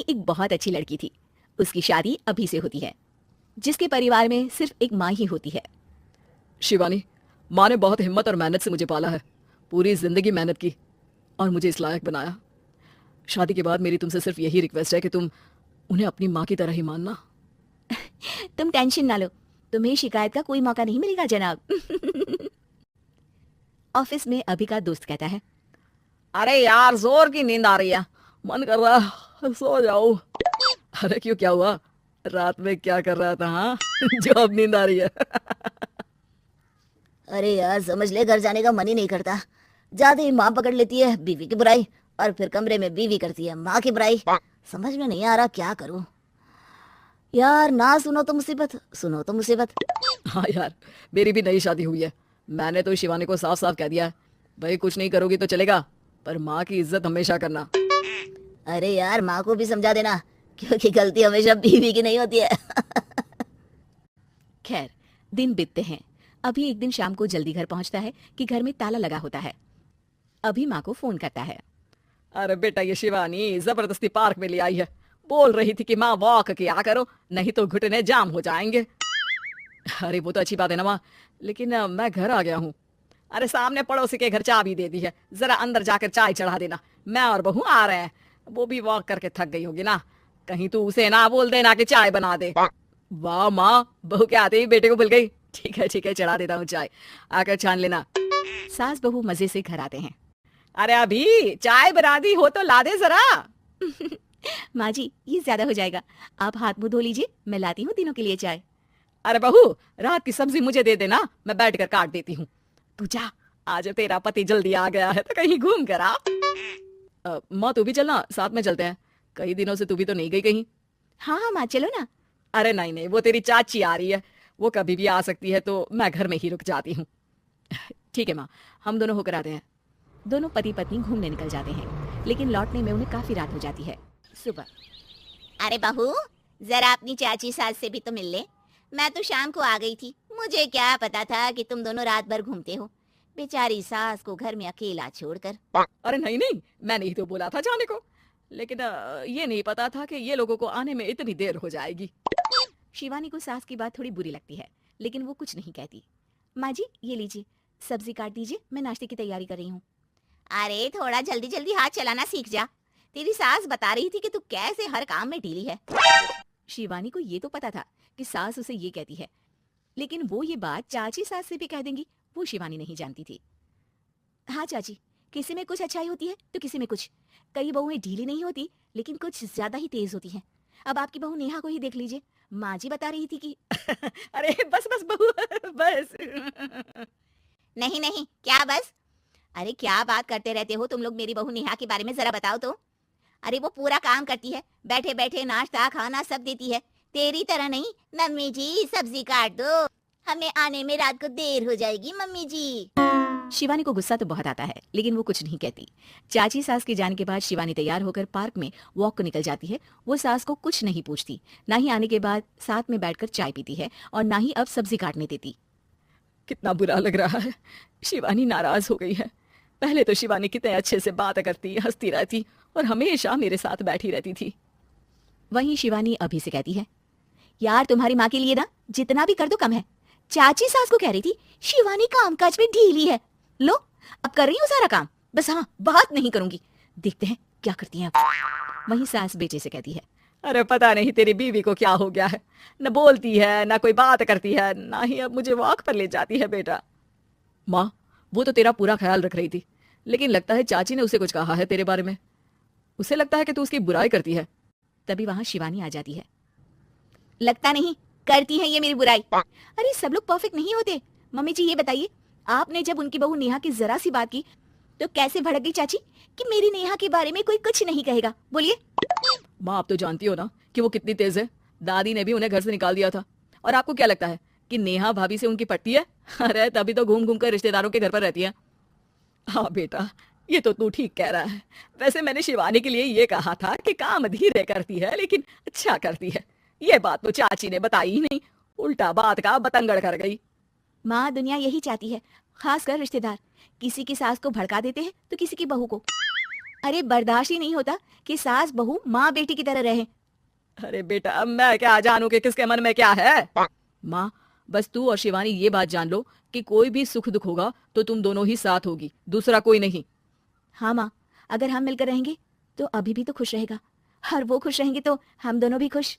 एक बहुत अच्छी लड़की थी। उसकी शादी अभी से होती है, जिसके परिवार में सिर्फ एक माँ ही होती है। शिवानी, माँ ने बहुत हिम्मत और मेहनत से मुझे पाला है। पूरी जिंदगी मेहनत की और मुझे इस लायक बनाया। शादी के बाद मेरी तुमसे सिर्फ यही रिक्वेस्ट है कि तुम उन्हें अपनी माँ की तरह ही मानना। तुम टेंशन ना लो, तुम्हें शिकायत का कोई मौका नहीं मिलेगा जनाब। ऑफिस में अभी का दोस्त कहता है, अरे यार, जोर की नींद आ रही है, मन कर रहा है सो जाओ। अरे क्यों, क्या हुआ? रात में क्या कर रहा था? हाँ जो अब नींद आ रही है। अरे यार समझ ले, घर जाने का मन ही नहीं करता। जाते ही माँ पकड़ लेती है बीवी की बुराई, और फिर कमरे में बीवी करती है माँ की बुराई। समझ में नहीं आ रहा क्या करूं यार। ना सुनो तो मुसीबत, सुनो तो मुसीबत। हाँ यार, मेरी भी नई शादी हुई है। मैंने तो शिवानी को साफ साफ कह दिया है, भाई कुछ नहीं करोगी तो चलेगा, पर माँ की इज्जत हमेशा करना। अरे यार माँ को भी समझा देना, क्योंकि गलती हमेशा बीवी की नहीं होती है। खैर दिन बीतते हैं। अभी एक दिन शाम को जल्दी घर पहुंचता है कि घर में ताला लगा होता है। अभी माँ को फोन करता है। अरे बेटा, ये शिवानी जबरदस्ती पार्क में ले आई है। बोल रही थी कि माँ वॉक किया करो, नहीं तो घुटने जाम हो जाएंगे। अरे वो तो अच्छी बात है ना माँ, लेकिन मैं घर आ गया हूँ। अरे सामने पड़ोसी के घर चाबी दे दी है, जरा अंदर जाकर चाय चढ़ा देना। मैं और बहू आ रहे हैं, वो भी वॉक करके थक गई होगी ना। कहीं तू उसे ना बोल देना कि चाय बना दे। वाह माँ, बहू के आते ही बेटे को भूल गई। ठीक है, चढ़ा देता हूँ चाय, आकर छान लेना। सास बहू मजे से घर आते हैं। अरे अभी चाय बना दी हो तो ला दे जरा। माँ जी ये ज्यादा हो जाएगा, आप हाथ मुंह धो लीजिए, मैं लाती हूँ तीनों के लिए चाय। अरे बहू, रात की सब्जी मुझे दे देना, मैं बैठकर काट देती हूँ। तू जा, आज तेरा पति जल्दी आ गया है तो कहीं घूम कर आ। माँ तू भी चलना, साथ में चलते हैं। कई दिनों से तू भी तो नहीं गई कहीं। हाँ माँ चलो ना। अरे नहीं, वो तेरी चाची आ रही है, वो कभी भी आ सकती है, तो मैं घर में ही रुक जाती हूँ। ठीक है माँ, हम दोनों होकर आते हैं। दोनों पति पत्नी घूमने निकल जाते हैं, लेकिन लौटने में उन्हें काफी रात हो जाती है। सुबह, अरे बहू, जरा अपनी चाची सास से भी तो मिल ले। मैं तो शाम को आ गई थी, मुझे क्या पता था कि तुम दोनों रात भर घूमते हो। बेचारी सास को घर में अकेला छोड़कर। अरे नहीं, मैंने ही तो बोला था जाने को, लेकिन ये नहीं पता था कि ये लोगों को आने में इतनी देर हो जाएगी। शिवानी को सास की बात थोड़ी बुरी लगती है, लेकिन वो कुछ नहीं कहती। माँ जी ये लीजिए, सब्जी काट दीजिए, मैं नाश्ते की तैयारी कर रही हूँ। अरे थोड़ा जल्दी जल्दी हाथ चलाना सीख जा। तेरी सास बता रही थी कि तू कैसे हर काम में ढीली है। शिवानी को ये तो पता था कि सास उसे ये कहती है, लेकिन वो ये बात चाची सास से भी कह देंगी, वो शिवानी नहीं जानती थी। हाँ चाची, किसी में कुछ अच्छाई होती है तो किसी में कुछ। कई बहुएं ढीली नहीं होती, लेकिन कुछ ज्यादा ही तेज होती हैं। अब आपकी बहू नेहा को ही देख लीजिए, माँ जी बता रही थी कि अरे बस बहू, बस। नहीं नहीं, क्या बस? अरे क्या बात करते रहते हो तुम लोग मेरी बहू नेहा के बारे में, जरा बताओ तो। अरे वो पूरा काम करती है, बैठे बैठे नाश्ता खाना सब देती है। तेरी तरह नहीं, मम्मी जी सब्जी काट दो, हमें आने में रात को देर हो जाएगी मम्मी जी। शिवानी को गुस्सा तो बहुत आता है, लेकिन वो कुछ नहीं कहती। चाची सास के जाने के बाद शिवानी तैयार होकर पार्क में वॉक को निकल जाती है। वो सास को कुछ नहीं पूछती, ना ही आने के बाद साथ में बैठकर चाय पीती है, और ना ही अब सब्जी काटने देती। कितना बुरा लग रहा है, शिवानी नाराज हो गई है। पहले तो शिवानी कितने अच्छे से बात करती, हंसती रहती और हमेशा मेरे साथ बैठी रहती थी। वहीं शिवानी अभी से कहती है, यार तुम्हारी माँ के लिए ना जितना भी कर दो कम है। चाची सास को कह रही थी शिवानी कामकाज में ढीली है, लो अब कर रही हूँ सारा काम, बस हाँ बात नहीं करूंगी, देखते हैं क्या करती हैं अब। वहीं सास बेटे से कहती है, अरे पता नहीं तेरी बीवी को क्या हो गया है, न बोलती है न कोई बात करती है, ना ही अब मुझे वॉक पर ले जाती है। बेटा, माँ वो तो तेरा पूरा ख्याल रख रही थी, लेकिन लगता है चाची ने उसे कुछ कहा है तेरे बारे में। उसे लगता है कि तू उसकी बुराई करती है। तभी वहां शिवानी आ जाती है। लगता नहीं, करती है ये मेरी बुराई। अरे सब लोग परफेक्ट नहीं होते। मम्मी जी ये बताइए, आपने जब उनकी बहू नेहा की जरा सी बात की तो कैसे भड़क गई चाची कि मेरी नेहा के बारे में कोई कुछ नहीं कहेगा? बोलिए। माँ आप तो जानती हो ना कि वो कितनी तेज है। दादी ने भी उन्हें घर से निकाल दिया था। और आपको क्या लगता है कि नेहा भाभी से उनकी पटती है? अरे तभी तो घूम घूम कर रिश्तेदारों के घर पर रहती है। हाँ बेटा, ये तो तू ठीक कह रहा है। वैसे मैंने शिवानी के लिए ये कहा था कि काम धीरे करती है लेकिन अच्छा करती है। ये बात तो चाची ने बताई ही नहीं, उल्टा बात का बतंगड़ कर गई। माँ दुनिया यही चाहती है, खासकर रिश्तेदार, किसी की सास को भड़का देते हैं तो किसी की बहू को। अरे बर्दाश्त ही नहीं होता कि सास बहू माँ बेटी की तरह रहे। अरे बेटा, अब मैं क्या जानू कि किसके मन में क्या है। माँ, बस तू और शिवानी ये बात जान लो कि कोई भी सुख दुख होगा तो तुम दोनों ही साथ होगी, दूसरा कोई नहीं। हाँ माँ, अगर हम मिलकर रहेंगे तो अभी भी तो खुश रहेगा, और वो खुश रहेंगे तो हम दोनों भी खुश।